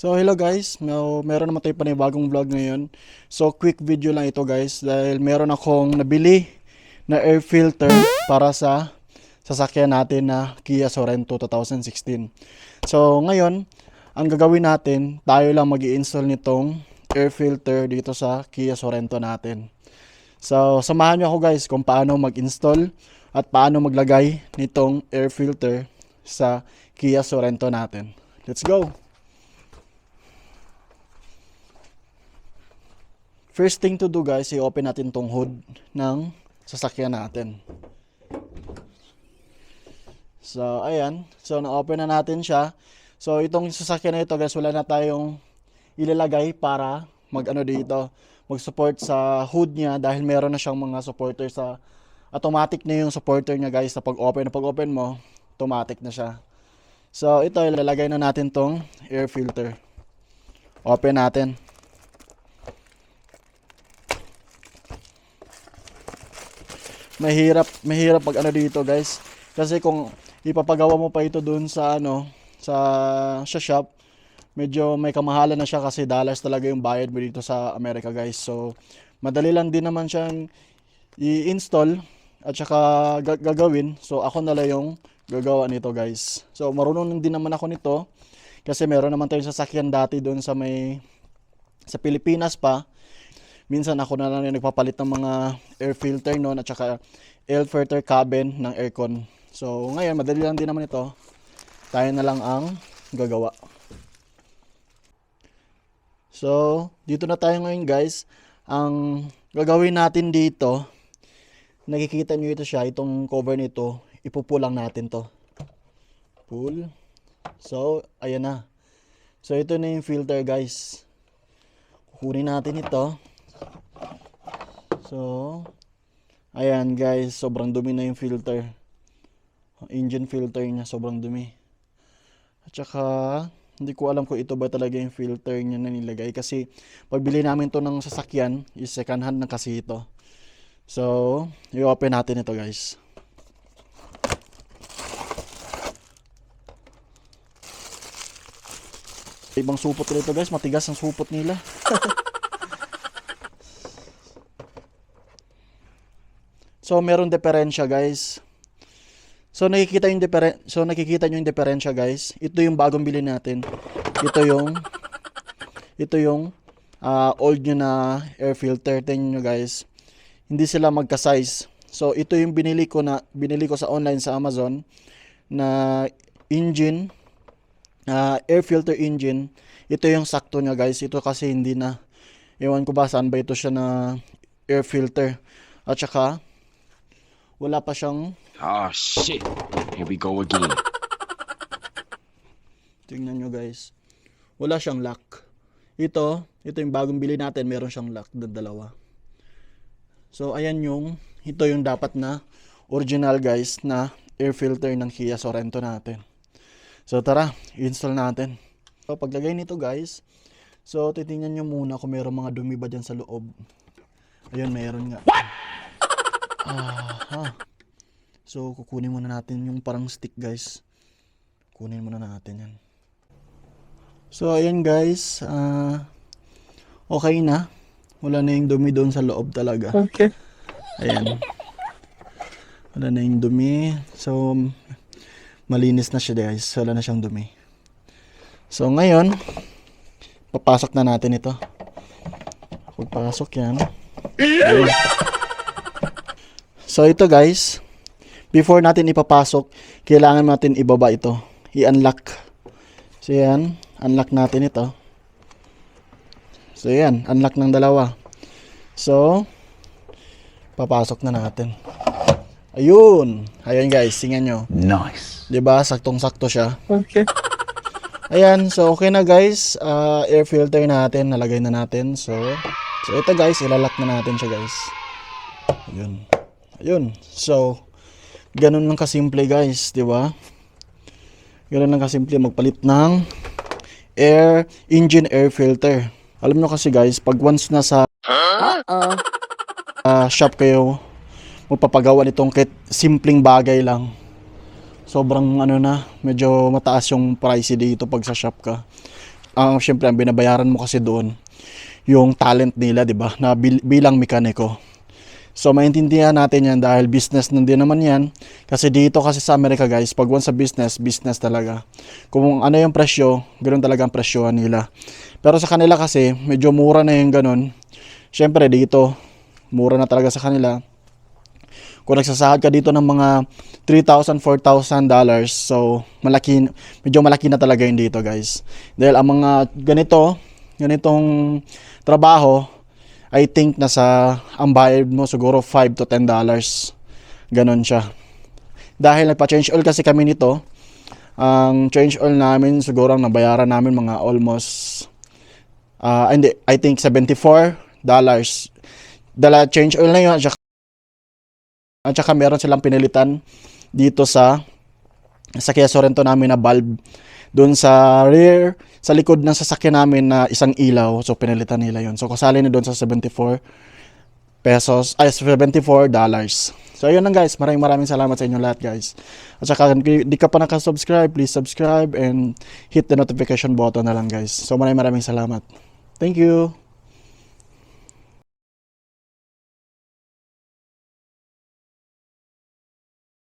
So hello guys, meron naman tayo panibagong vlog ngayon. So quick video lang ito guys dahil meron akong nabili na air filter para sa sasakyan natin na Kia Sorento 2016. So ngayon, ang gagawin natin, tayo lang mag-i-install nitong air filter dito sa Kia Sorento natin. So samahan niyo ako guys kung paano mag-install at paano maglagay nitong air filter sa Kia Sorento natin. Let's go! First thing to do guys, i-open natin tong hood ng sasakyan natin. So, ayan. So, na-open na natin siya. So, itong sasakyan na ito guys, wala na tayong ilalagay para mag-support sa hood niya dahil meron na siyang mga supporter sa automatic na yung supporter niya guys. Pag open mo, automatic na siya. So, ito, ilalagay na natin tong air filter. Open natin. Mahirap pag dito guys, kasi kung ipapagawa mo pa ito dun sa sa shop, medyo may kamahalan na siya kasi dollars talaga yung bayad mo dito sa Amerika guys. So madali lang din naman siyang i-install at saka gagawin. So ako na lang yung gagawa nito guys. So marunong din naman ako nito kasi meron naman tayong sasakyan dati dun sa Pilipinas pa. Minsan ako na lang yung nagpapalit ng mga air filter noon at saka air filter cabin ng aircon. So ngayon madali lang din naman ito. Tayo na lang ang gagawa. So dito na tayo ngayon guys. Ang gagawin natin dito, nakikita nyo ito siya, itong cover nito, ipupull lang natin to. Pull. So ayan na. So ito na yung filter guys. Kukunin natin ito. So, ayan guys, sobrang dumi na yung filter. Engine filter niya, sobrang dumi. At saka, hindi ko alam kung ito ba talaga yung filter niya na nilagay. Kasi, pagbili namin to ng sasakyan, is second hand na kasi ito. So, i-open natin ito guys. Ibang supot nito guys, matigas ang supot nila. So meron diferensya guys. So nakikita niyo yung diferensya guys. Ito yung bagong bili natin. Ito yung old nyo na air filter. Tingnan nyo guys. Hindi sila magka-size. So ito yung binili ko sa online sa Amazon na engine, air filter engine. Ito yung sakto niya guys. Ito kasi hindi na, ewan ko ba saan ba ito siya na air filter. At saka wala pa siyang... Oh shit, here we go again. Tingnan nyo guys. Wala siyang lock. Ito yung bagong bili natin, meron siyang lock, dalawa. So ayan ito yung dapat na original guys na air filter ng Kia Sorento natin. So tara, install natin. So paglagay nito guys, so titingnan nyo muna kung meron mga dumi ba dyan sa loob. Ayun, meron nga. What? So kukunin muna natin yung parang stick guys. Kunin muna natin yan. So ayan guys, okay na. Wala na yung dumi doon sa loob talaga. Okay. Ayan. Wala na yung dumi. So malinis na siya guys. Wala na siyang dumi. So ngayon, papasok na natin ito. Pagpasok yan. Ayan. So ito guys, before natin ipapasok, kailangan natin ibaba ito. I-unlock. So yan, unlock natin ito. So yan, unlock ng dalawa. So, papasok na natin. Ayun. Ayun guys, tingnan nyo. Nice. Diba, saktong-sakto siya. Okay. Ayan, so okay na guys. Air filter natin, nalagay na natin. So ito guys, ilalock na natin siya guys. Ayun. So, ganun lang kasimple guys, di ba? Ganun lang kasimple magpalit ng engine air filter. Alam nyo kasi guys, pag once na sa shop kayo, magpapagawa nitong simpleng bagay lang. Sobrang medyo mataas yung price dito pag sa shop ka. syempre ang binabayaran mo kasi doon yung talent nila, 'di ba? Na bilang mekaniko. So maintindihan natin yan dahil business din naman yan. Kasi dito kasi sa Amerika guys, pag once sa business, business talaga. Kung ano yung presyo, ganoon talaga ang presyohan nila. Pero sa kanila kasi, medyo mura na yung ganun. Syempre dito, mura na talaga sa kanila. Kung nagsasahod ka dito ng mga $3,000, $4,000, so medyo malaki na talaga yun dito guys. Dahil ang mga ganitong trabaho, I think ang bayad mo siguro $5 to $10. Ganon siya. Dahil nagpa-change oil kasi kami nito, ang change oil namin siguro ang nabayaran namin mga almost, hindi, I think $74. Dala change oil na yun, at saka meron silang pinilitan dito sa Kia Sorento namin na bulb. Doon sa rear, sa likod ng sasakyan namin na isang ilaw. So, pinalitan nila yon. So, kasali na doon sa $74. So, ayun lang guys. Maraming salamat sa inyo lahat guys. At saka, kung di ka pa nakasubscribe, please subscribe and hit the notification button na lang guys. So, maraming salamat. Thank you.